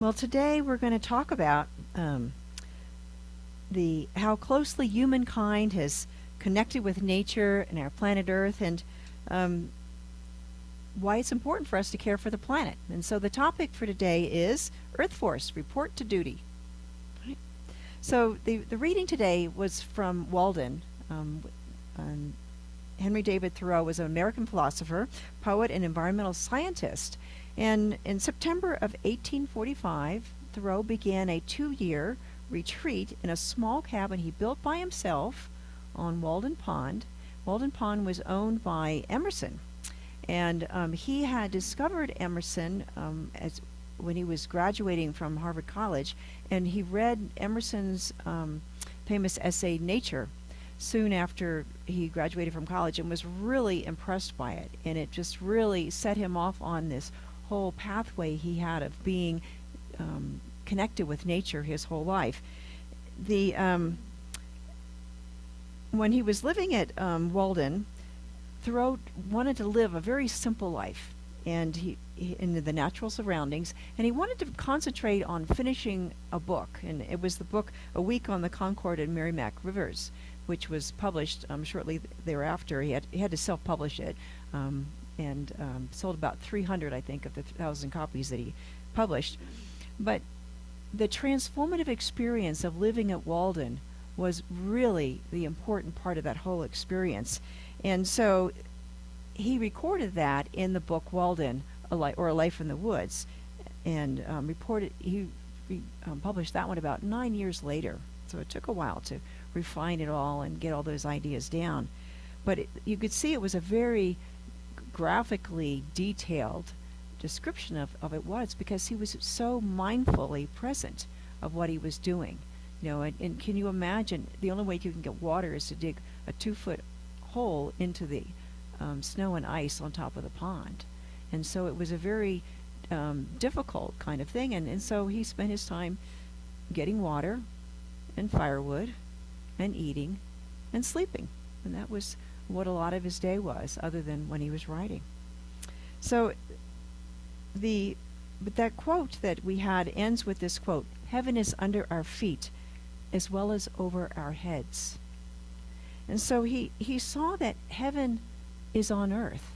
Well, today we're going to talk about the how closely humankind has connected with nature and our planet Earth, and um, why it's important for us to care for the planet. And so the topic for today is Earth Force Report to Duty. Right. So the reading today was from Walden. Henry David Thoreau was an American philosopher, poet, and environmental scientist. And in September of 1845, Thoreau began a 2-year retreat in a small cabin he built by himself on Walden Pond. Walden Pond was owned by Emerson, and he had discovered Emerson as when he was graduating from Harvard College, and he read Emerson's famous essay Nature soon after he graduated from college, and was really impressed by it, and it just really set him off on this whole pathway he had of being connected with nature his whole life. The When he was living at Walden, Thoreau wanted to live a very simple life, and he in the natural surroundings, and he wanted to concentrate on finishing a book, and it was the book A Week on the Concord and Merrimack Rivers, which was published shortly thereafter. He had to self-publish it, and sold about 300, I think, of the 1,000 copies that he published. But the transformative experience of living at Walden was really the important part of that whole experience. And so he recorded that in the book Walden, A Life in the Woods, and published that one about 9 years later. So it took a while to refine it all and get all those ideas down. But you could see it was a very graphically detailed description of it was, because he was so mindfully present of what he was doing. And can you imagine, the only way you can get water is to dig a 2-foot hole into the snow and ice on top of the pond. And so it was a very difficult kind of thing. And so he spent his time getting water and firewood and eating and sleeping. And that was what a lot of his day was, other than when he was writing. So but that quote that we had ends with this quote: "Heaven is under our feet as well as over our heads." And so he saw that heaven is on earth,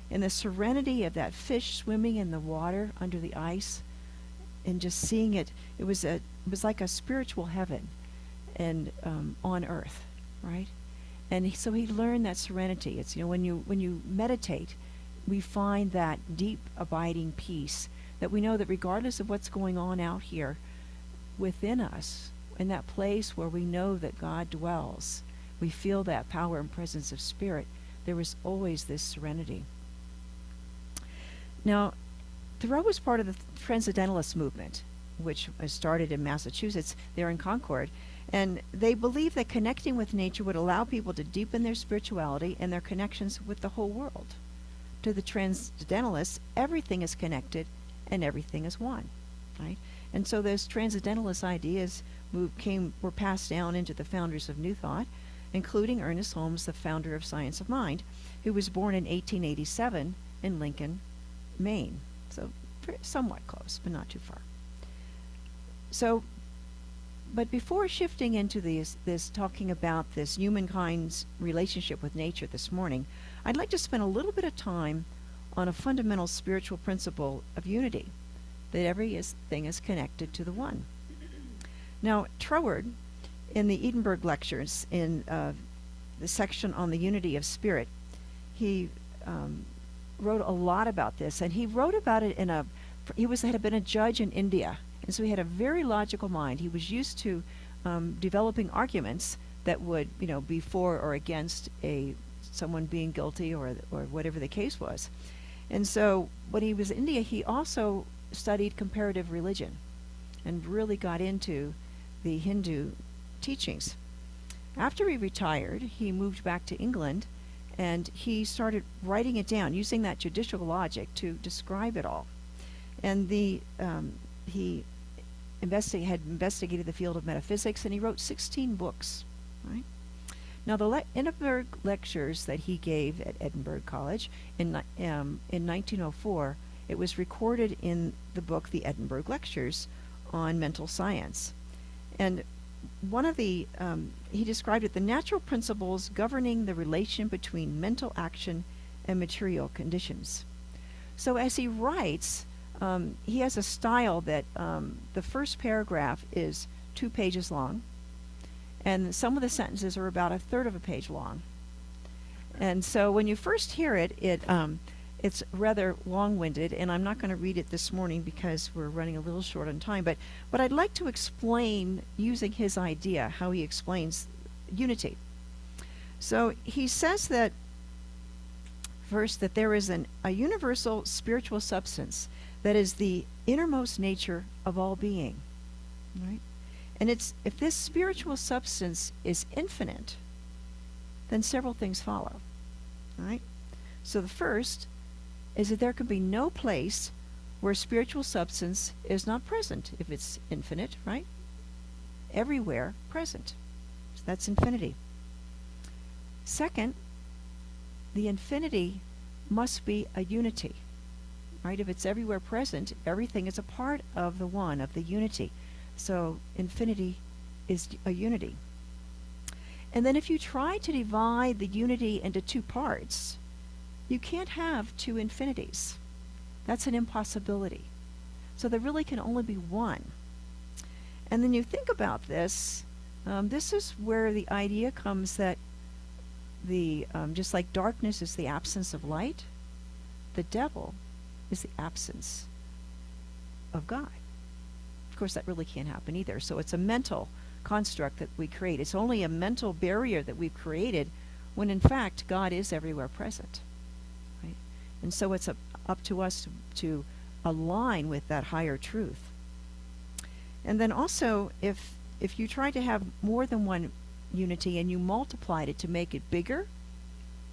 and the serenity of that fish swimming in the water under the ice, and just seeing it, it was like a spiritual heaven, and on earth, right? And so he learned that serenity. It's when you meditate, we find that deep abiding peace that we know that regardless of what's going on out here within us, in that place where we know that God dwells, we feel that power and presence of spirit. There is always this serenity. Now, Thoreau was part of the Transcendentalist movement, which was started in Massachusetts, there in Concord, and they believed that connecting with nature would allow people to deepen their spirituality and their connections with the whole world. To the Transcendentalists, everything is connected and everything is one, right? And so those Transcendentalist ideas were passed down into the founders of New Thought, including Ernest Holmes, the founder of Science of Mind, who was born in 1887 in Lincoln, Maine. So somewhat close, but not too far. So, but before shifting into this talking about this humankind's relationship with nature this morning, I'd like to spend a little bit of time on a fundamental spiritual principle of unity, that everything is connected to the one. Now, Troward, in the Edinburgh Lectures, in the section on the unity of spirit, he wrote a lot about this, and he wrote about it had been a judge in India, and so he had a very logical mind. He was used to developing arguments that would, be for or against someone being guilty or whatever the case was. And so when he was in India, he also studied comparative religion and really got into the Hindu teachings. After he retired, he moved back to England, and he started writing it down, using that judicial logic to describe it all. And he had investigated the field of metaphysics, and he wrote 16 books. Right? Now, the Edinburgh lectures that he gave at Edinburgh College in 1904 It was recorded in the book, The Edinburgh Lectures on Mental Science. And one of the, he described it, the natural principles governing the relation between mental action and material conditions. So as he writes, he has a style that the first paragraph is 2 pages long, and some of the sentences are about a third of a page long. And so when you first hear it, it's rather long-winded, and I'm not going to read it this morning because we're running a little short on time, but I'd like to explain, using his idea, how he explains unity. So he says that, first, that there is a universal spiritual substance that is the innermost nature of all being, right? And if this spiritual substance is infinite, then several things follow, right? So the first is that there can be no place where spiritual substance is not present if it's infinite, right? Everywhere present. So that's infinity. Second, the infinity must be a unity, right? If it's everywhere present, everything is a part of the one, of the unity. So infinity is a unity. And then if you try to divide the unity into 2 parts, you can't have 2 infinities. That's an impossibility. So there really can only be one. And then you think about this, this is where the idea comes that just like darkness is the absence of light, the devil is the absence of God. Of course, that really can't happen either. So it's a mental construct that we create. It's only a mental barrier that we've created when in fact God is everywhere present. Right? And so it's up to us to align with that higher truth. And then also, if you try to have more than one unity and you multiplied it to make it bigger,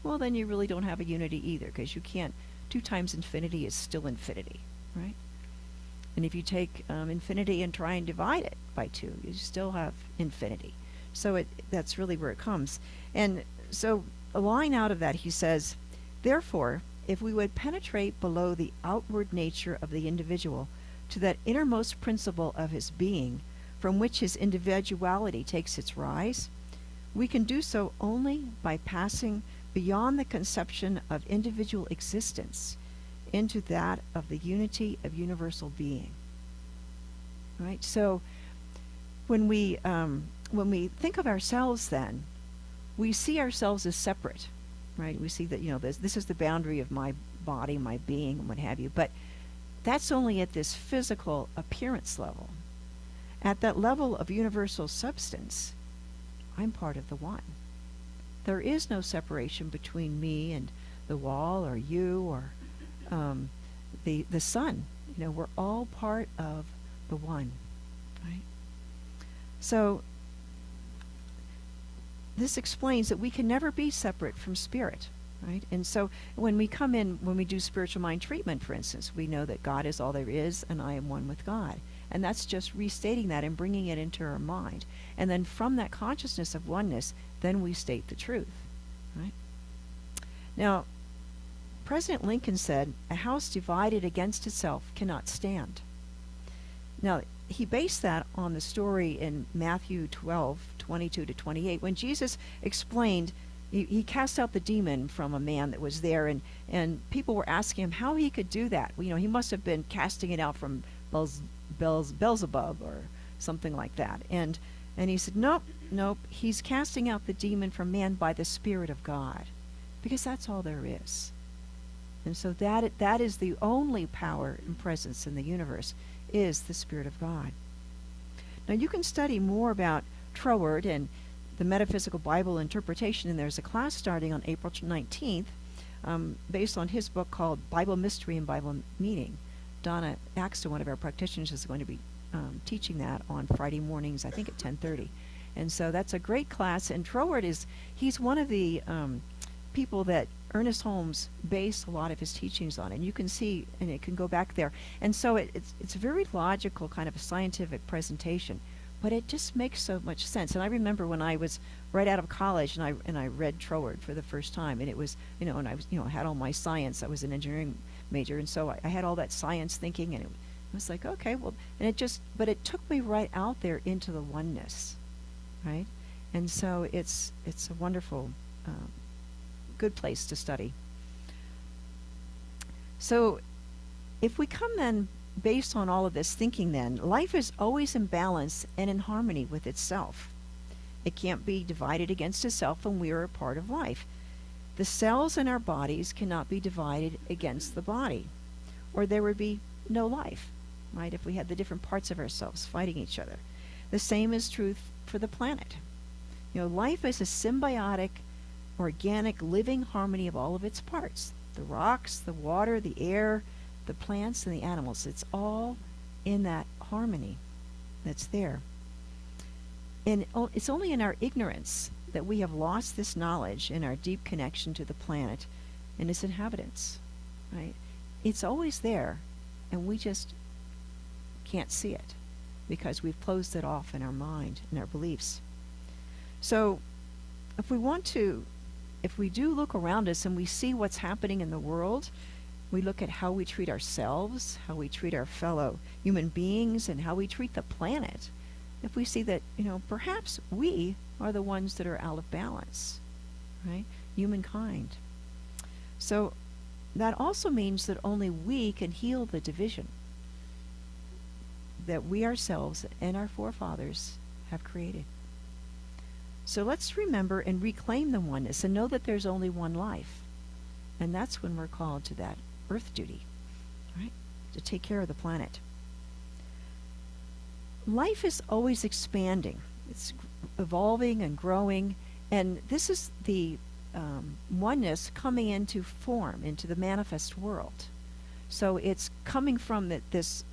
well, then you really don't have a unity either, because you can't. 2 times infinity is still infinity, right? And if you take infinity and try and divide it by 2, you still have infinity. So that's really where it comes. And so a line out of that, he says, therefore, if we would penetrate below the outward nature of the individual to that innermost principle of his being, from which his individuality takes its rise, we can do so only by passing beyond the conception of individual existence into that of the unity of universal being. Right? So when we think of ourselves, then we see ourselves as separate, right? We see that, this is the boundary of my body, my being, and what have you. But that's only at this physical appearance level. At that level of universal substance, I'm part of the one. There is no separation between me and the wall or you or the sun. We're all part of the one, right? So this explains that we can never be separate from spirit, right? And so when we do spiritual mind treatment, for instance, we know that God is all there is and I am one with God. And that's just restating that and bringing it into our mind. And then from that consciousness of oneness, then we state the truth, right? Now, President Lincoln said, a house divided against itself cannot stand. Now, he based that on the story in Matthew 12:22-28, when Jesus explained, he cast out the demon from a man that was there, and people were asking him how he could do that. He must have been casting it out from Beelzebub or something like that. And he said, nope, he's casting out the demon from man by the Spirit of God, because that's all there is. And so that is the only power and presence in the universe, is the Spirit of God. Now you can study more about Troward and the metaphysical Bible interpretation, and there's a class starting on April 19th based on his book called Bible Mystery and Bible Meaning. Donna Axton, one of our practitioners, is going to be teaching that on Friday mornings, I think at 10:30. And so that's a great class. And Troward he's one of the people that Ernest Holmes based a lot of his teachings on. And you can see, and it can go back there. And so it's a very logical kind of a scientific presentation, but it just makes so much sense. And I remember when I was right out of college and I read Troward for the first time, and it was, and I was, had all my science. I was an engineering major, and so I had all that science thinking, and it was like, okay, well, and but it took me right out there into the oneness, right? And so it's a wonderful, good place to study. So if we come then based on all of this thinking, then life is always in balance and in harmony with itself. It can't be divided against itself, and we are a part of life. The cells in our bodies cannot be divided against the body, or there would be no life, right, if we had the different parts of ourselves fighting each other. The same is true for the planet. Life is a symbiotic, organic, living harmony of all of its parts. The rocks, the water, the air, the plants, and the animals. It's all in that harmony that's there. And it's only in our ignorance that we have lost this knowledge in our deep connection to the planet and its inhabitants, right? It's always there, and we just can't see it because we've closed it off in our mind and our beliefs. So if we do look around us and we see what's happening in the world, we look at how we treat ourselves, how we treat our fellow human beings, and how we treat the planet. If we see that, perhaps we are the ones that are out of balance, right? Humankind. So that also means that only we can heal the division that we ourselves and our forefathers have created. So let's remember and reclaim the oneness and know that there's only one life. And that's when we're called to that earth duty, right? To take care of the planet. Life is always expanding. It's evolving and growing. And this is the oneness coming into form, into the manifest world. So it's coming from this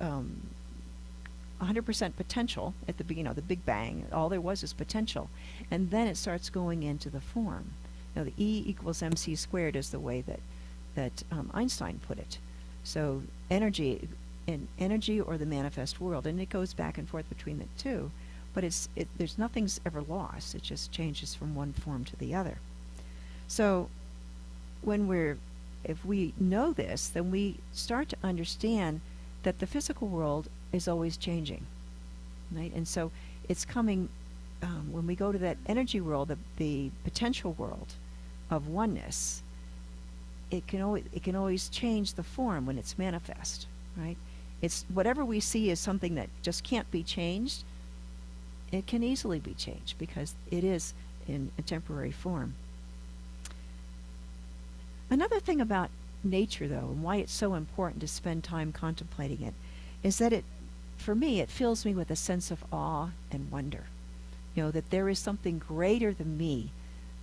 100% potential at the beginning, the Big Bang. All there was is potential. And then it starts going into the form. The E equals mc squared is the way that Einstein put it. So energy or the manifest world, and it goes back and forth between the two, but there's nothing's ever lost. It just changes from one form to the other. So if we know this, then we start to understand that the physical world is always changing, right? And so it's coming when we go to that energy world, the potential world of oneness. It can always change the form when it's manifest, right? It's whatever we see as something that just can't be changed. It can easily be changed because it is in a temporary form. Another thing about nature, though, and why it's so important to spend time contemplating it, is that for me, it fills me with a sense of awe and wonder. That there is something greater than me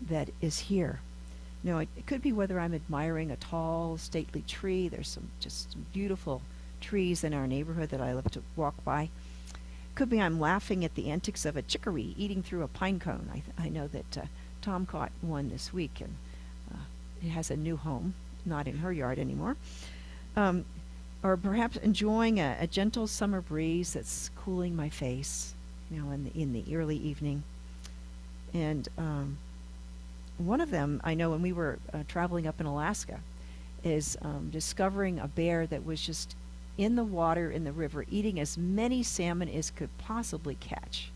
that is here. It could be whether I'm admiring a tall, stately tree. There's some beautiful trees in our neighborhood that I love to walk by. Could be I'm laughing at the antics of a chicory eating through a pine cone. I know that Tom caught one this week, and it has a new home, not in her yard anymore. Or perhaps enjoying a gentle summer breeze that's cooling my face, in the early evening. And one of them, I know when we were traveling up in Alaska, is discovering a bear that was just in the water in the river eating as many salmon as could possibly catch.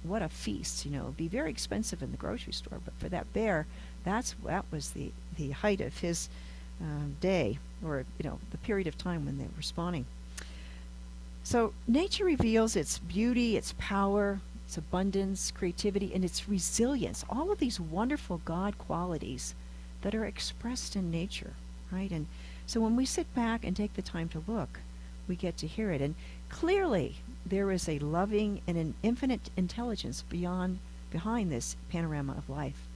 What a feast. It would be very expensive in the grocery store, but for that bear, that was the height of his day, or the period of time when they were spawning. So nature reveals its beauty, its power, its abundance, creativity, and its resilience. All of these wonderful God qualities that are expressed in nature, right? And so when we sit back and take the time to look, we get to hear it. And clearly, there is a loving and an infinite intelligence behind this panorama of life.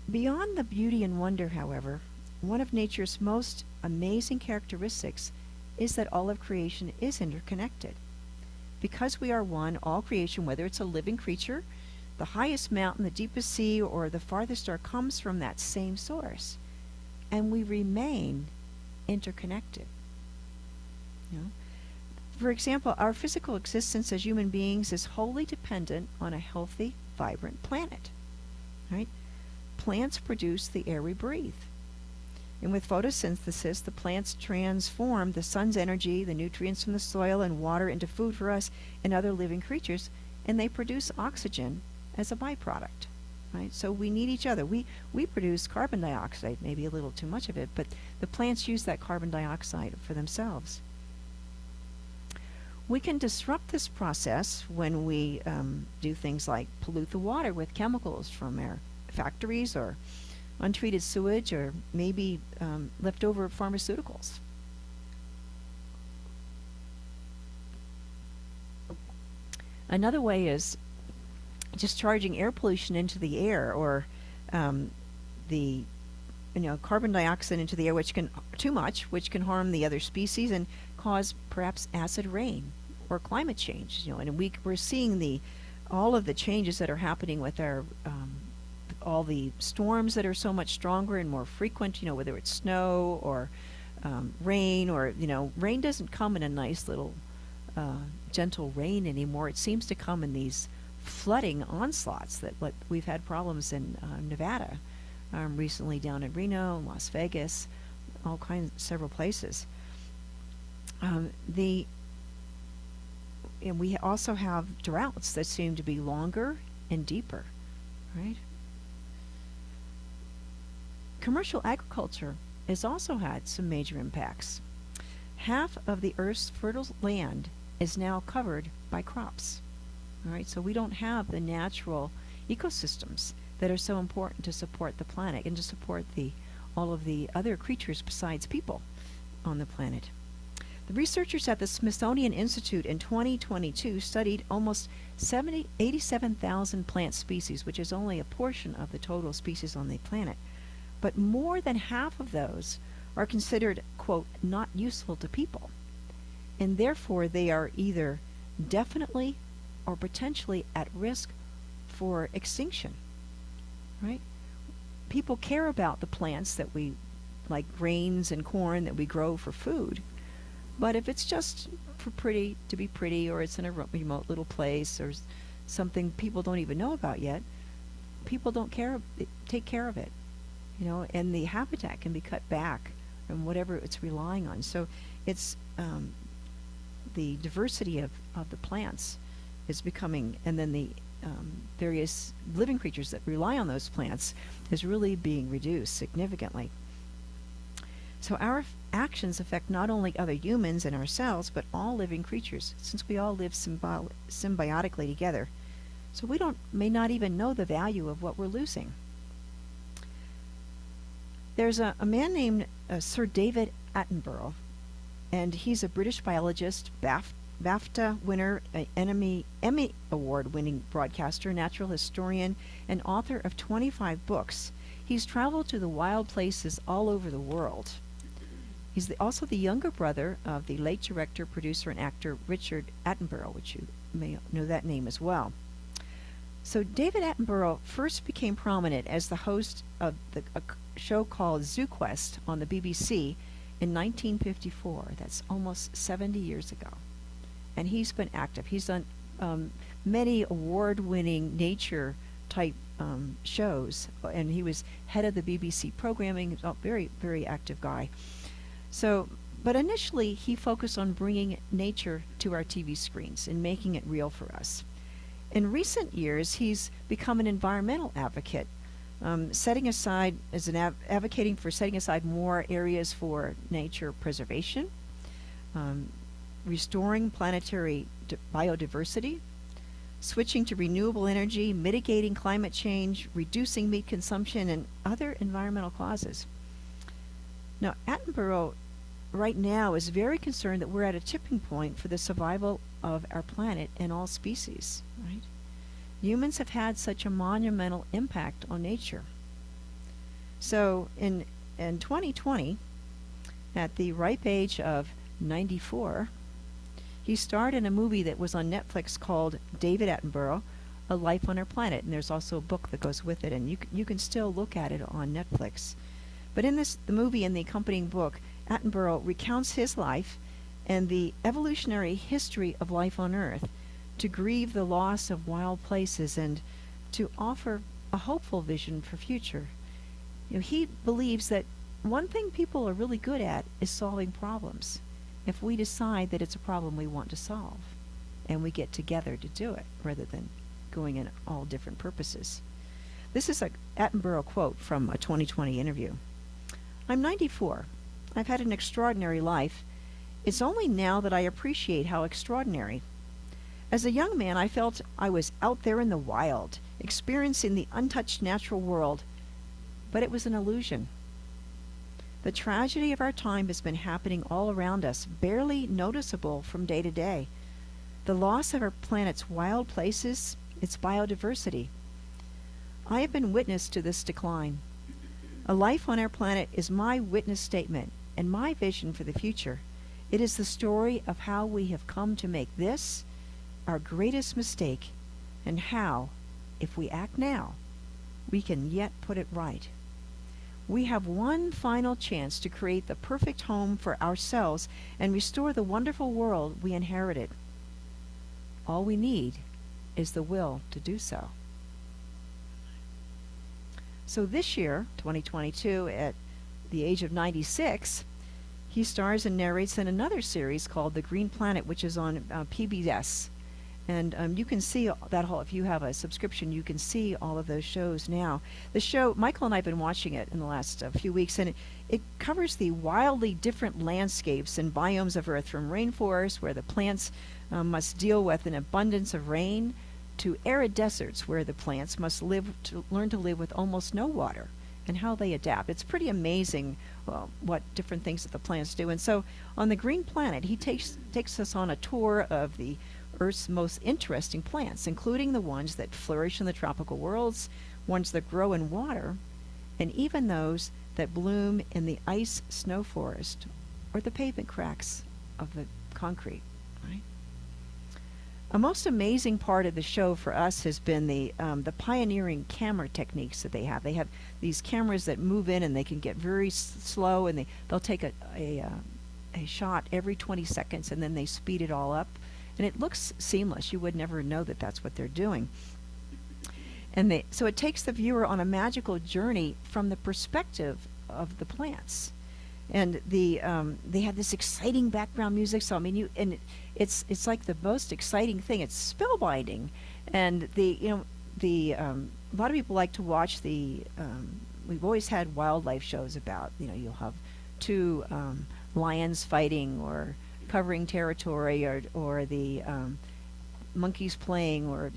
Beyond the beauty and wonder, however, one of nature's most amazing characteristics is that all of creation is interconnected. Because we are one, all creation, whether it's a living creature, the highest mountain, the deepest sea, or the farthest star, comes from that same source. And we remain interconnected. For example, our physical existence as human beings is wholly dependent on a healthy, vibrant planet, right? Plants produce the air we breathe. And with photosynthesis, the plants transform the sun's energy, the nutrients from the soil and water into food for us and other living creatures, and they produce oxygen as a byproduct. Right? So we need each other. We produce carbon dioxide, maybe a little too much of it, but the plants use that carbon dioxide for themselves. We can disrupt this process when we do things like pollute the water with chemicals from our factories or untreated sewage or maybe leftover pharmaceuticals. Another way is discharging air pollution into the air, or the carbon dioxide into the air, which can too much, which can harm the other species and cause perhaps acid rain or climate change. And we're seeing all of the changes that are happening with our all the storms that are so much stronger and more frequent. Whether it's snow or rain, or rain doesn't come in a nice little gentle rain anymore. It seems to come in these flooding onslaughts that we've had problems in Nevada recently, down in Reno, Las Vegas, all kinds, several places. And we also have droughts that seem to be longer and deeper, right? Commercial agriculture has also had some major impacts. Half of the Earth's fertile land is now covered by crops. All right, so we don't have the natural ecosystems that are so important to support the planet and to support all of the other creatures besides people on the planet. The researchers at the Smithsonian Institute in 2022 studied almost 87,000 plant species, which is only a portion of the total species on the planet. But more than half of those are considered, quote, not useful to people. And therefore they are either definitely or potentially at risk for extinction, right? People care about the plants that we, like grains and corn that we grow for food. But if it's just to be pretty, or it's in a remote little place, or something people don't even know about yet, people don't take care of it, and the habitat can be cut back and whatever it's relying on. So it's the diversity of the plants is becoming, and then the various living creatures that rely on those plants is really being reduced significantly. So our actions affect not only other humans and ourselves, but all living creatures, since we all live symbiotically together. So we may not even know the value of what we're losing. There's a man named Sir David Attenborough, and he's a British biologist, BAFTA winner, Emmy Award-winning broadcaster, natural historian, and author of 25 books. He's traveled to the wild places all over the world. He's also the younger brother of the late director, producer, and actor Richard Attenborough, which you may know that name as well. So David Attenborough first became prominent as the host of a show called Zoo Quest on the BBC in 1954. That's almost 70 years ago. And he's been active. He's done many award-winning nature-type shows, and he was head of the BBC programming. He's a very, very active guy. So, but initially, he focused on bringing nature to our TV screens and making it real for us. In recent years, he's become an environmental advocate, advocating for setting aside more areas for nature preservation, restoring planetary biodiversity, switching to renewable energy, mitigating climate change, reducing meat consumption, and other environmental causes. Now, Attenborough right now is very concerned that we're at a tipping point for the survival of our planet and all species, right? Humans have had such a monumental impact on nature. So in 2020, at the ripe age of 94, he starred in a movie that was on Netflix called David Attenborough, A Life on Our Planet, and there's also a book that goes with it, and you can still look at it on Netflix. But in the movie and the accompanying book, Attenborough recounts his life and the evolutionary history of life on Earth, to grieve the loss of wild places and to offer a hopeful vision for future. He believes that one thing people are really good at is solving problems. If we decide that it's a problem we want to solve, and we get together to do it rather than going in all different purposes. This is a Attenborough quote from a 2020 interview. I'm 94. I've had an extraordinary life. It's only now that I appreciate how extraordinary. As a young man, I felt I was out there in the wild, experiencing the untouched natural world, but it was an illusion. The tragedy of our time has been happening all around us, barely noticeable from day to day. The loss of our planet's wild places, its biodiversity. I have been witness to this decline. A life on our planet is my witness statement and my vision for the future. It is the story of how we have come to make this our greatest mistake, and how, if we act now, we can yet put it right. We have one final chance to create the perfect home for ourselves and restore the wonderful world we inherited. All we need is the will to do so. So this year, 2022, at the age of 96, he stars and narrates in another series called The Green Planet, which is on PBS. And you can see that whole, if you have a subscription, you can see all of those shows now. The show, Michael and I have been watching it in the last few weeks, and it covers the wildly different landscapes and biomes of Earth, from rainforests where the plants must deal with an abundance of rain, to arid deserts where the plants must learn to live with almost no water, and how they adapt. It's pretty amazing what different things that the plants do. And so on The Green Planet, he takes us on a tour of the Earth's most interesting plants, including the ones that flourish in the tropical worlds, ones that grow in water, and even those that bloom in the ice snow forest or the pavement cracks of the concrete. Right? A most amazing part of the show for us has been the pioneering camera techniques that they have. They have these cameras that move in, and they can get very slow, and they'll take a shot every 20 seconds, and then they speed it all up. And it looks seamless. You would never know that that's what they're doing. And so it takes the viewer on a magical journey from the perspective of the plants. And they have this exciting background music. So I mean, it's like the most exciting thing. It's spellbinding. And a lot of people like to watch we've always had wildlife shows about, you'll have two lions fighting, or covering territory, or the monkeys playing, or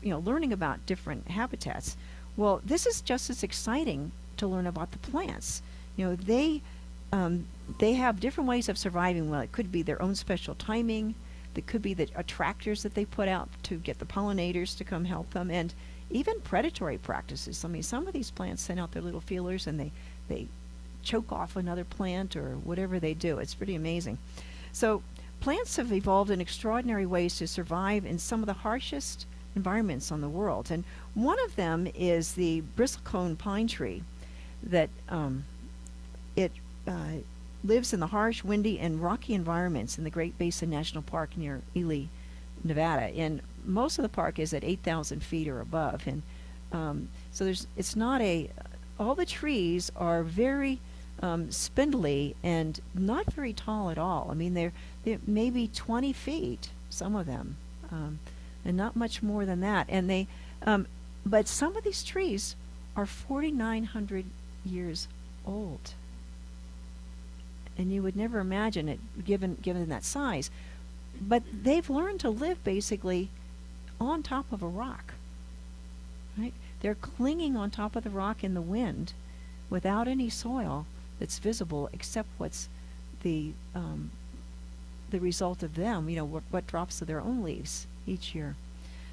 learning about different habitats. Well, this is just as exciting to learn about the plants. They have different ways of surviving. Well, it could be their own special timing. It could be the attractors that they put out to get the pollinators to come help them, and even predatory practices. I mean, some of these plants send out their little feelers, and they choke off another plant, or whatever they do. It's pretty amazing. So plants have evolved in extraordinary ways to survive in some of the harshest environments on the world. And one of them is the bristlecone pine tree that it lives in the harsh, windy, and rocky environments in the Great Basin National Park near Ely, Nevada. And most of the park is at 8,000 feet or above. And so it's not all the trees are very spindly and not very tall at all. I mean, they're maybe 20 feet, some of them, and not much more than that. And but some of these trees are 4,900 years old, and you would never imagine it given that size. But they've learned to live basically on top of a rock. Right? They're clinging on top of the rock in the wind, without any soil that's visible except what's the result of them, what drops of their own leaves each year.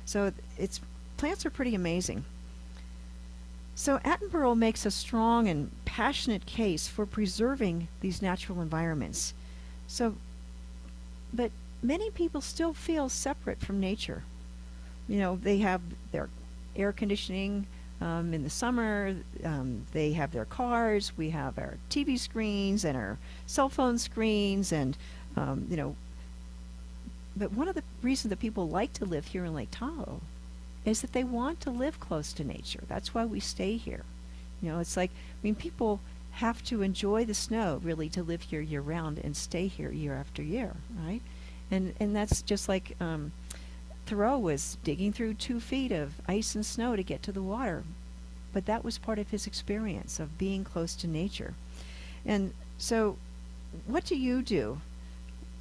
So plants are pretty amazing. So Attenborough makes a strong and passionate case for preserving these natural environments. But many people still feel separate from nature. They have their air conditioning in the summer, they have their cars, we have our TV screens and our cell phone screens, and but one of the reasons that people like to live here in Lake Tahoe is that they want to live close to nature. That's why we stay here. It's like, people have to enjoy the snow really to live here year round and stay here year after year, right? And that's just like Thoreau was digging through 2 feet of ice and snow to get to the water, but that was part of his experience of being close to nature. And so, what do you do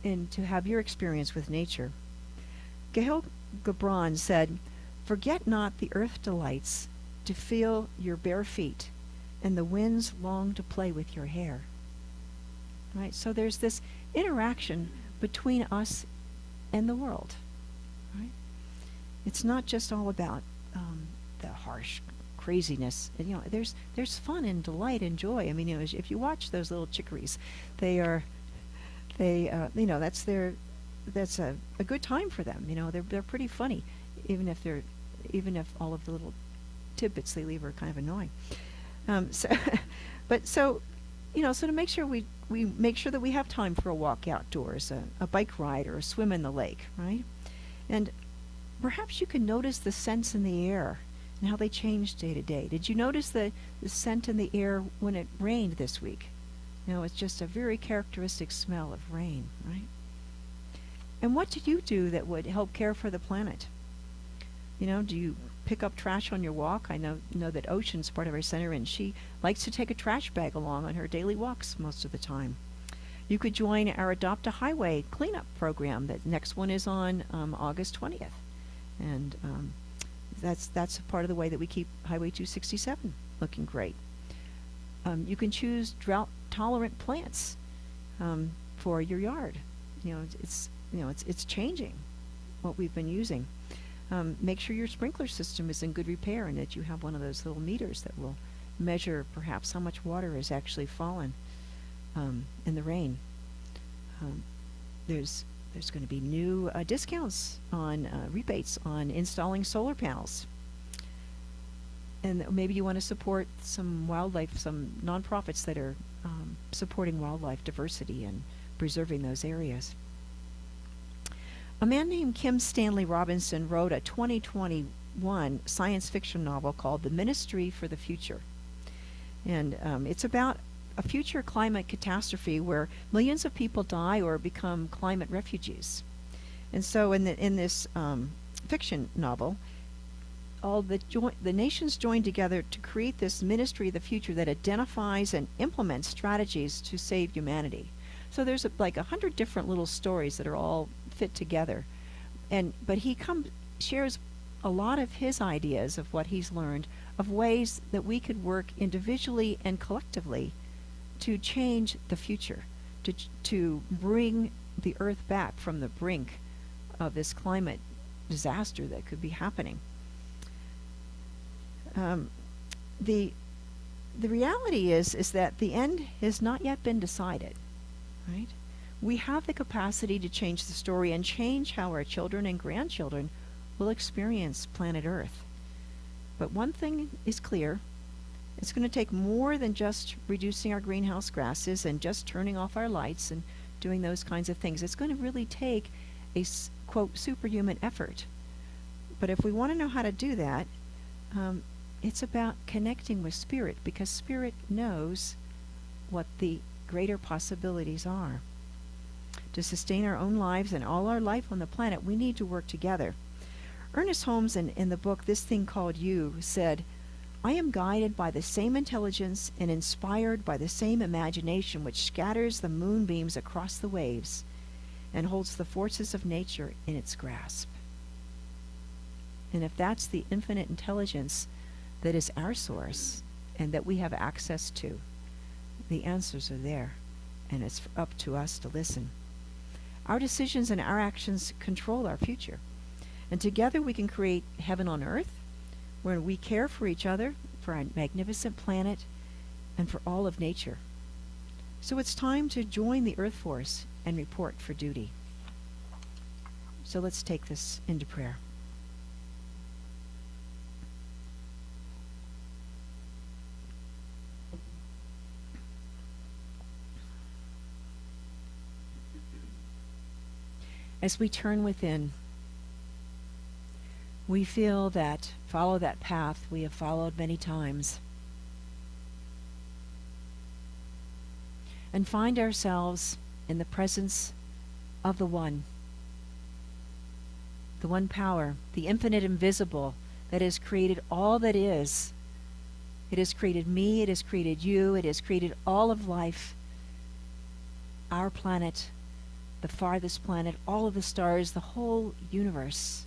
to have your experience with nature? Gail Gabron said, "Forget not the earth delights to feel your bare feet, and the winds long to play with your hair." Right? So there's this interaction between us and the world. Right? It's not just all about the harsh craziness. And, there's fun and delight and joy. I mean, if you watch those little chicories, that's a good time for them. They're pretty funny, even if all of the little tidbits they leave are kind of annoying. So, so to make sure we make sure that we have time for a walk outdoors, a bike ride, or a swim in the lake, right? And perhaps you can notice the scents in the air and how they change day to day. Did you notice the scent in the air when it rained this week? It's just a very characteristic smell of rain, right? And what do you do that would help care for the planet? Do you pick up trash on your walk? I know that Ocean's part of our center, and she likes to take a trash bag along on her daily walks most of the time. You could join our Adopt a Highway cleanup program. That next one is on August 20th. And that's part of the way that we keep Highway 267 looking great. You can choose drought-tolerant plants for your yard. It's changing what we've been using. Make sure your sprinkler system is in good repair and that you have one of those little meters that will measure perhaps how much water has actually fallen in the rain. There's going to be new discounts on rebates on installing solar panels. And maybe you want to support some wildlife, some nonprofits that are supporting wildlife diversity and preserving those areas. A man named Kim Stanley Robinson wrote a 2021 science fiction novel called The Ministry for the Future. And it's about a future climate catastrophe where millions of people die or become climate refugees. And so in this fiction novel, all the nations join together to create this ministry of the future that identifies and implements strategies to save humanity. So there's like 100 different little stories that are all fit together, but he shares a lot of his ideas of what he's learned, of ways that we could work individually and collectively to change the future, to bring the earth back from the brink of this climate disaster that could be happening. The reality is that the end has not yet been decided, right? We have the capacity to change the story and change how our children and grandchildren will experience planet Earth. But one thing is clear: it's going to take more than just reducing our greenhouse gases and just turning off our lights and doing those kinds of things. It's going to really take a, quote, superhuman effort. But if we want to know how to do that, it's about connecting with Spirit, because Spirit knows what the greater possibilities are. To sustain our own lives and all our life on the planet, we need to work together. Ernest Holmes, in the book This Thing Called You, said, "I am guided by the same intelligence and inspired by the same imagination which scatters the moonbeams across the waves and holds the forces of nature in its grasp." And if that's the infinite intelligence that is our source and that we have access to, the answers are there, and it's up to us to listen. Our decisions and our actions control our future. And together we can create heaven on earth, where we care for each other, for our magnificent planet, and for all of nature. So it's time to join the Earth Force and report for duty. So let's take this into prayer. As we turn within, we follow that path we have followed many times. and find ourselves in the presence of the One power, the infinite invisible that has created all that is. It has created me, it has created you, it has created all of life, our planet, the farthest planet, all of the stars, the whole universe.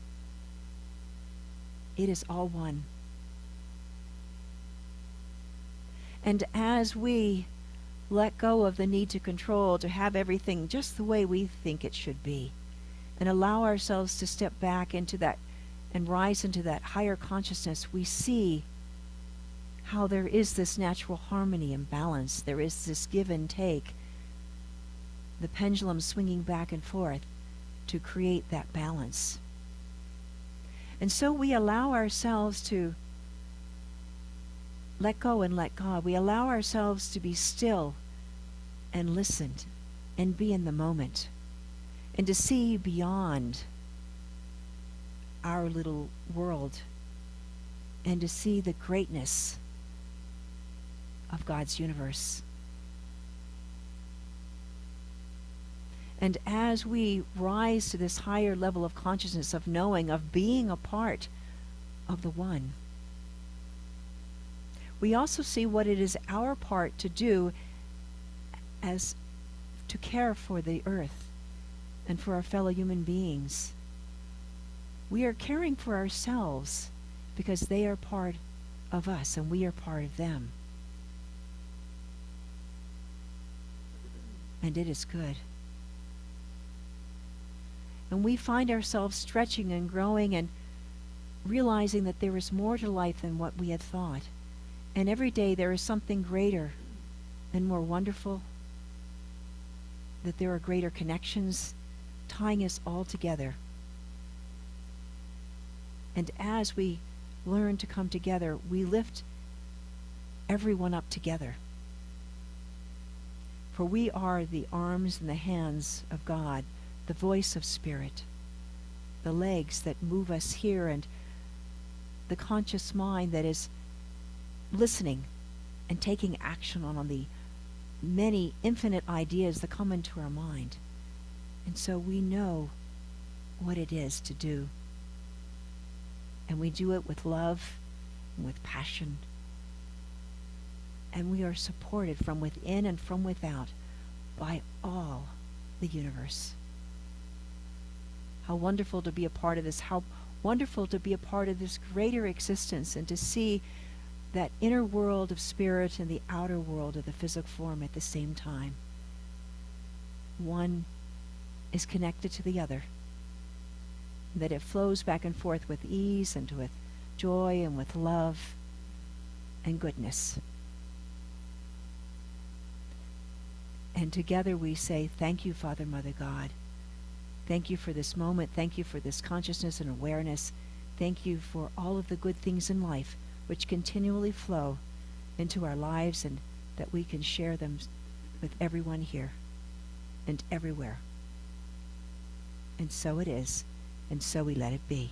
It is all one. And as we let go of the need to control, to have everything just the way we think it should be, and allow ourselves to step back into that and rise into that higher consciousness, we see how there is this natural harmony and balance. There is this give and take, the pendulum swinging back and forth to create that balance. And so we allow ourselves to let go and let God. We allow ourselves to be still and listen and be in the moment and to see beyond our little world and to see the greatness of God's universe. And as we rise to this higher level of consciousness, of knowing, of being a part of the One, we also see what it is our part to do as to care for the earth and for our fellow human beings. We are caring for ourselves because they are part of us and we are part of them. And it is good. And we find ourselves stretching and growing and realizing that there is more to life than what we had thought. And every day there is something greater and more wonderful, that there are greater connections tying us all together. And as we learn to come together, we lift everyone up together. For we are the arms and the hands of God, the voice of Spirit, the legs that move us here, and the conscious mind that is listening and taking action on the many infinite ideas that come into our mind. And so we know what it is to do. And we do it with love and with passion. And we are supported from within and from without by all the universe. How wonderful to be a part of this. How wonderful to be a part of this greater existence and to see that inner world of spirit and the outer world of the physical form at the same time. One is connected to the other. That it flows back and forth with ease and with joy and with love and goodness. And together we say, thank you, Father, Mother, God. Thank you for this moment. Thank you for this consciousness and awareness. Thank you for all of the good things in life which continually flow into our lives, and that we can share them with everyone here and everywhere. And so it is, and so we let it be.